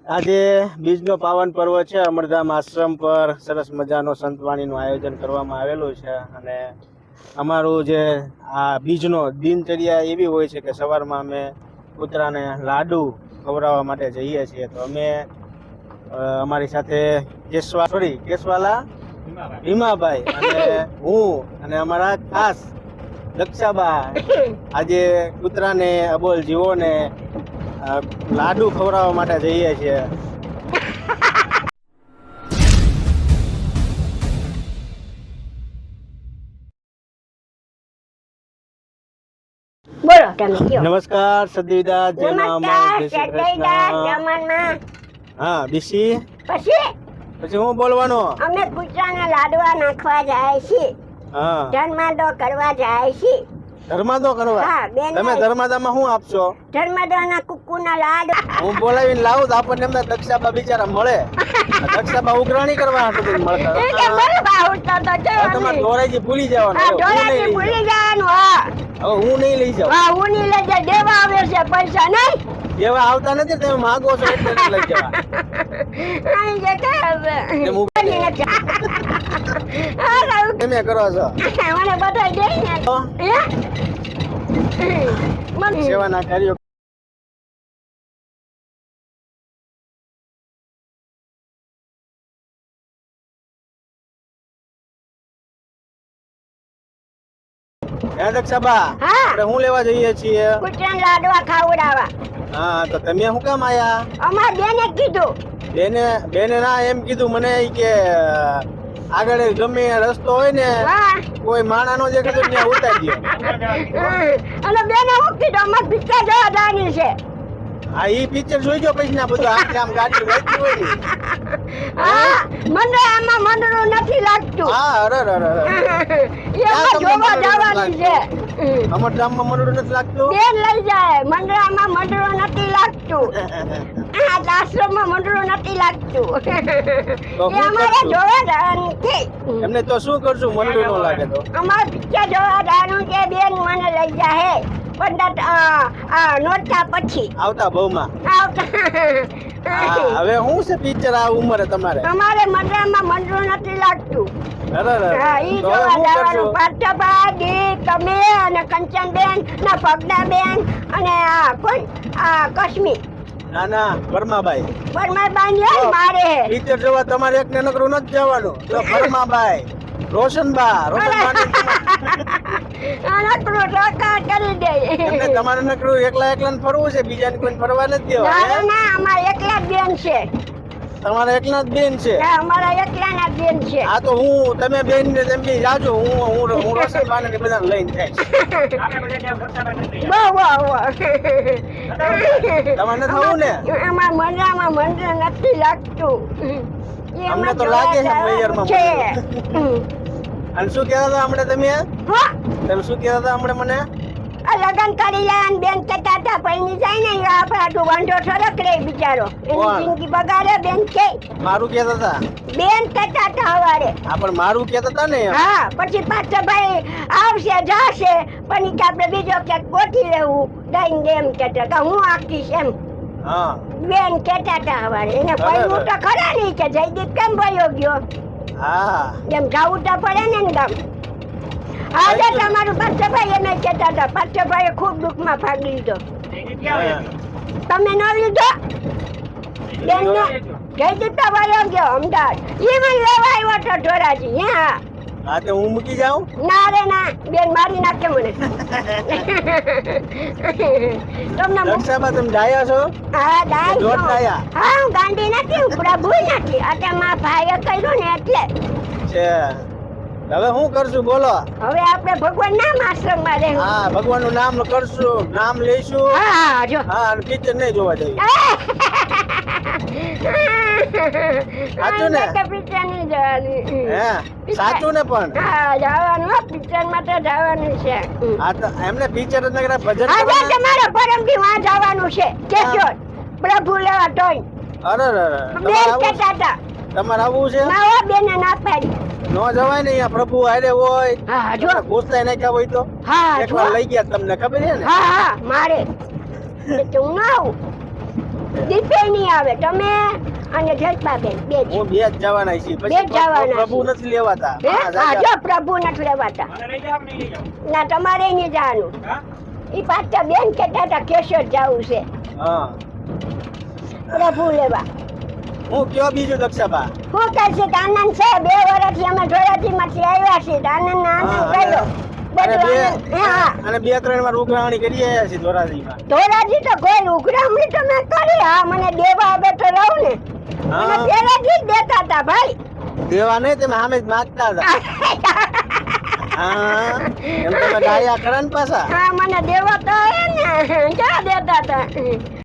આજે બીજનો પાવન પર્વ છે. અમરધામ આશ્રમ પર સરસ મજાનો સંતવાણીનું આયોજન કરવામાં આવેલું છે અને અમારું જે આ બીજનો દિનચર્યા એવી હોય છે કે સવારમાં અમે કૂતરાને લાડુ ખવડાવવા માટે જઈએ છીએ. તો અમે અમારી સાથે કેશવાલા ભીમાભાઈ અને હું અને અમારા ખાસ દક્ષાબા આજે કૂતરાને અબોલ જીવોને લાડુ ખવડાવવા માટે જઈએ છીએ. બોલો તમે કયો. નમસ્કાર સદવિદાસ, જય મા અમર, જય શ્રી કૃષ્ણ. જમણમાં હા બીસી પછી હું બોલવાનો? અમે કૂતરાના લાડવા નાખવા જાય છે. હા ધર્માદો કરવા જાય છે. ધર્માદો કરવા? હા, બેન. તમે ધર્માદામાં શું આપશો? ધર્માદોના કુકુના લાડુ. હું બોલાવીને લાવું તો આપણને એમને દક્ષાબા બિચારા મળે. દક્ષાબા ઉઘરાણી કરવા હાટુ મળતા. એ કે બરબા ઉઠતા તો તમારે જવાની. દોરાઈજી ભૂલી જવાનું. હા, હવે હું ડોળાથી નહીં લઈ ભૂલી જાઉં. જવાનું. હા હવે હું નહીં લઈ જાઉં. હા, હું નહીં લઈ જાય. દેવા આવે છે પૈસા નહીં. એવા આવતા નથી, તમે માંગો છો એટલે નથી લઈ જવા. અહીં જે કહે છે. એમ ઉભી બોલી નથી. હા, રાઉત. તમે કરો છો મને બધાય દે ને. હે? મને સેવાના કાર્યો. હે દક્ષાબા, હા. આપણે શું લેવા જઈએ છીએ? કૂતરાના લાડવા ખાવડાવવા. હા તો તમે શું કામ આયા? અમાર બેને કીધું. બેને ના એમ કીધું મને ઈ કે આગળ ગમે રસ્તો હોય ને હા. કોઈ માણા નો દેખે તો ત્યાં ઉતારી દો. અને બેને હું કીધું અમાર પિક્ચર જોવા જવાની છે. આ ઈ પિક્ચર જોઈ ગયો પછી ના બધું આમ ગાડી વળતી હોય ને. હા, મને આમાં મંડળું નથી લાગતું. હા અરે એમાં જોવા જવાની છે. અમર ગામમાં મંડળું નથી લાગતું. બેન લઈ જાય. મંડળામાં મંડળું નથી લાગતું. આ આશ્રમમાં મંડળું નથી લાગતું. તો એ શું અમારે કરશું? જોવા જવાનું છે. એમને તો શું કરશું મંડળું ન લાગે તો? અમારે પિક્ચર જોવા જવાનું છે. બેન મને લઈ જાય 15 નોરતા પછી આવતા બહુમાં. આવતા. હવે શું છે પિક્ચર આ ઉંમરે તમારે? અમારે મંડળામાં મંડળું નથી લાગતું. અરે હા, ઈ તો હવે જોવા શું જવાનું. કરશું? પાર્થભાઈ, દીપ, તમે અને કંચનબેન ના પગડાબેન અને આ કોણ આ કશ્મીર ના ના પરમાબાઈ પરમાબાઈ ને મારે પિક્ચર જોવા તમારે એક ને નકરું નથી જવાનું. તો પરમાબાઈ, રોશનબા નકરું ટકા કરી દે. એમને તમારે નકરું એકલા એકલા ને ફરવું છે, બીજાને કોઈ ફરવા નથી દેવા. ના હે? ના, અમારે એકલા જ બેન છે. તમારે એકલા જ બેન છે. હા, અમારા એકલા ના બેન છે. આ તો હું તમે બેન ને તેમ બી જાજો, હું રોશનબા ને બધાને લઈને જઈશ. બહુ બહુ તમારે નથી આવું ને? અમારા મંડળામાં મંડળ નથી લાગતું. અમને તો લાગે છે મૈયરમાં છે. અને શું કહેતા હતા હમણાં તમે? હા, તમે શું કહેતા હતા હમણાં મને? આ લગન કરી લે અને બેન કહેતા હતા પૈણી જાય ને એ આપણે આટલું વાંઢો ઠરક રે બિચારો. એની કોણ? જિંદગી બગાડે બેન કે. મારું કહેતા હતા? બેન કહેતા હતા હવારે. હા પણ મારું કહેતા હતા ને એમ. હા, પછી પાછા ભાઈ આવશે જાશે પણ ઈ કે આપણે બીજો ક્યાંક ગોઠી લેવું દઈને એમ કહેતા હતા હું આખીશ એમ. હા બેન કહેતા હતા હવારે. એને બરાબર. પૈણું તો ખરા નહીં કે જયદીપ કેમ ભયો ગયો હા એમ જાવું તો પડે ને ને ગામ. આજે તમારું પાર્થભાઈ એને કહેતા હતા પાર્થભાઈએ ખૂબ દુઃખમાં ભાગ લીધો. હા. તમે ન લીધો? બેન ને જયદીપ તો ભયો ગયો અમદાવાદ. ઈ મને લેવા આવ્યો તો ધોરાજી. હા હા તો હું મૂકી જાઉં? ના રે ના, બેન મારી નાખે મને. તમને દક્ષાબા તમે ડાયા છો? હા દાઈ જોત ડાયા? હા, હું ગાંડી નથી, હું પ્રભુ નથી. એટલે મારા ભાઈએ કર્યું ને એટલે. છે હવે શું કરશું બોલો? હવે આપણે ભગવાન નામ આશ્રમમાં રહેવું. હા ભગવાનનું નામ કરશું, નામ લઈશું. હા જો હા અને પિક્ચર નહીં જોવા જઈએ. સાચું ને? પિક્ચર નહીં જવાનું. હે સાચું ને પણ? હા જવાનું હો, પિક્ચરમાં તો જવાનું છે. હા તો એમને પિક્ચર જ નકરા ભજન આજે કરવાના? તમારે પરમથી વાં જવાનું છે કેશોદ પ્રભુ લેવા તોય. અરે બેન કહેતા હતા તમારે આવવું છે? ના હો, બેને ના પાડી. ન જવાય ને અહીંયા પ્રભુ હારે હોય. હા જો પૂછતા નાખ્યા હોય તો હા જો એકવાર લઈ ગયા તમને ખબર છે ને? હા હા મારે તો હું ના આવું દીપે ની નહીં આવે, તમે અને જસપાબેન બે જ. હું બે જ જવાના છીએ. બે જ જવાના પ્રભુ છીએ. નથી લેવાતા. હે? હા, હા, જાજા. જો પ્રભુ નથી લેવાતા. ના તમારે નહીં જવાનું. ઈ પાછા બેન કહેતા હતા કેશોદ જવું છે હા. પ્રભુ લેવા. હું કયો બીજું દક્ષાબા? શું કહેશે કે આનંદ છે? 2 વર્ષથી અમે ધોરાજીમાંથી આવ્યા છીએ તો આનંદ હા, આનંદ અને- કર્યો બધું અને આનંદ. હા અને 2-3 વાર ઉઘરાણી કરી આવ્યા છીએ ધોરાજીમાં. ધોરાજી તો કોઈ ઉઘરામણી તો મેં કરી. હા મને દેવા આવે તો રહું ને. મને હા. પહેલેથી જ દેતા હતા ભાઈ. દેવા નહીં, તમે સામે જ માગતા હતા. હા, એમ તમે ડાયા ખરા ને પાછા. હા મને દેવા તો હે ને ક્યાં દેતા હતા.